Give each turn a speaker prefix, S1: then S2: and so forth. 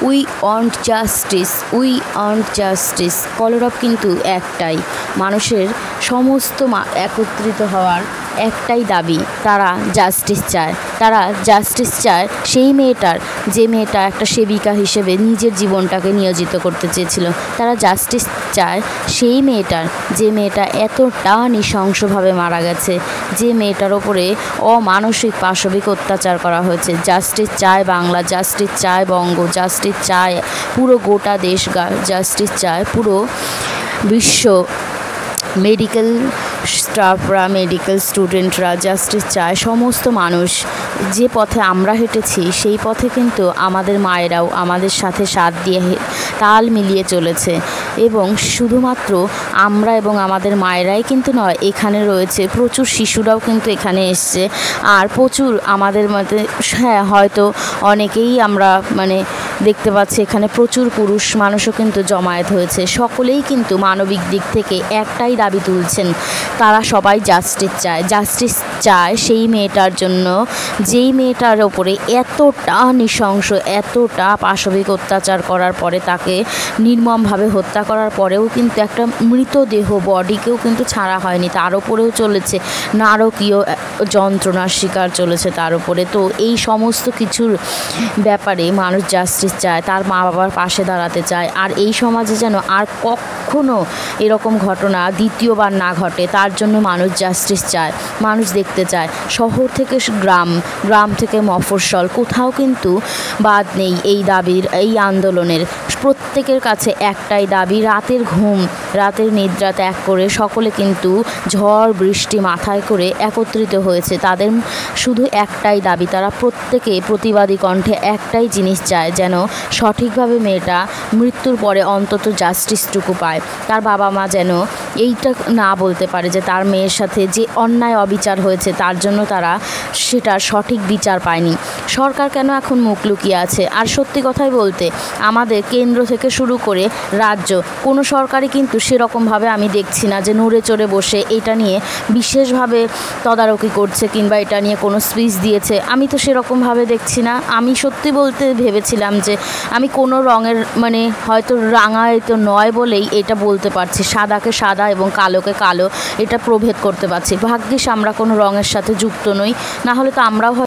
S1: We want justice, we want justice. কলরব কিন্তু একটাই, মানুষের সমস্ত একত্রিত হওয়ার একটাই দাবি, তারা জাস্টিস চায়। তারা জাস্টিস চায় সেই মেয়েটার, যে মেয়েটা একটা সেবিকা হিসেবে নিজের জীবনটাকে নিয়োজিত করতে চেয়েছিল। তারা জাস্টিস চায় সেই মেয়েটার, যে মেয়েটা এতটা নৃশংসভাবে মারা গেছে, যে মেয়েটার ওপরে অমানসিক পাশবিক অত্যাচার করা হয়েছে। জাস্টিস চায় বাংলা, জাস্টিস চায় বঙ্গ, জাস্টিস চায় পুরো গোটা দেশ, জাস্টিস চায় পুরো বিশ্ব। মেডিকেল স্টাফরা, মেডিকেল স্টুডেন্টরা জাস্টিস চায়, সমস্ত মানুষ। যে পথে আমরা হেঁটেছি সেই পথে কিন্তু আমাদের মায়েরাও আমাদের সাথে সাথ দিয়ে তাল মিলিয়ে চলেছে। এবং শুধুমাত্র আমরা এবং আমাদের মায়েরাই কিন্তু নয়, এখানে রয়েছে প্রচুর শিশুরাও কিন্তু এখানে এসছে। আর প্রচুর আমাদের মধ্যে, হ্যাঁ হয়তো অনেকেই আমরা দেখতে পাচ্ছি এখানে প্রচুর পুরুষ মানুষও কিন্তু জমায়েত হয়েছে। সকলেই কিন্তু মানবিক দিক থেকে একটাই দাবি তুলছেন, তারা সবাই জাস্টিস চায়। জাস্টিস চায় সেই মেয়েটার জন্য, যেই মেয়েটার ওপরে এতটা নৃশংস, এতটা পাশবিক অত্যাচার করার পরে, তাকে নির্মমভাবে হত্যা করার পরেও কিন্তু একটা মৃতদেহ, বডিকেও কিন্তু ছাড়া হয়নি, তার ওপরেও চলেছে নারকীয় যন্ত্রণার শিকার চলেছে তার উপরে। তো এই সমস্ত কিছুর ব্যাপারে মানুষ জাস্টিস চায়, তার মা বাবার পাশে দাঁড়াতে চায়। আর এই সমাজে যেন আর কখনো এরকম ঘটনা দ্বিতীয়বার না ঘটে, তার জন্য মানুষ জাস্টিস চায়, মানুষ দেখতে চায়। শহর থেকে গ্রাম, গ্রাম থেকে মফস্বল, কোথাও কিন্তু বাদ নেই এই দাবির, এই আন্দোলনের। প্রত্যেকের কাছে একটাই দাবি, রাতের ঘুম, রাতের নিদ্রা ত্যাগ করে সকলে কিন্তু ঝড় বৃষ্টি মাথায় করে একত্রিত হয়েছে। তাদের শুধু একটাই দাবি, তারা প্রত্যেকে প্রতিবাদী কণ্ঠে একটাই জিনিস চায়, যেন সঠিকভাবে মেয়েটা মৃত্যুর পরে অন্তত জাস্টিসটুকু পায়। তার বাবা মা যেন এইটা না বলতে পারে যে তার মেয়ের সাথে যে অন্যায় অবিচার হয়েছে, তার জন্য তারা সেটার সঠিক বিচার পায়নি। সরকার কেন এখন মুখ লুকিয়ে আছে? আর সত্যি কথাই বলতে, আমাদের কেন্দ্র থেকে শুরু করে রাজ্য, কোনো সরকারই কিন্তু সেরকমভাবে আমি দেখছি না যে নড়ে চড়ে বসে এটা নিয়ে বিশেষভাবে তদারকি করছে কিংবা এটা নিয়ে কোনো স্পিচ দিয়েছে। আমি তো সেরকমভাবে দেখছি না। আমি সত্যি বলতে ভেবেছিলাম যে আমি কোনো রঙের হয়তো রাঙায় তো নয় বলেই এটা বলতে পারছি, সাদাকে সাদা এবং কালোকে কালো এটা প্রভেদ করতে পারছি। ভাগ্যিস আমরা কোনো রঙের সাথে যুক্ত নই, না হলে তো আমরাও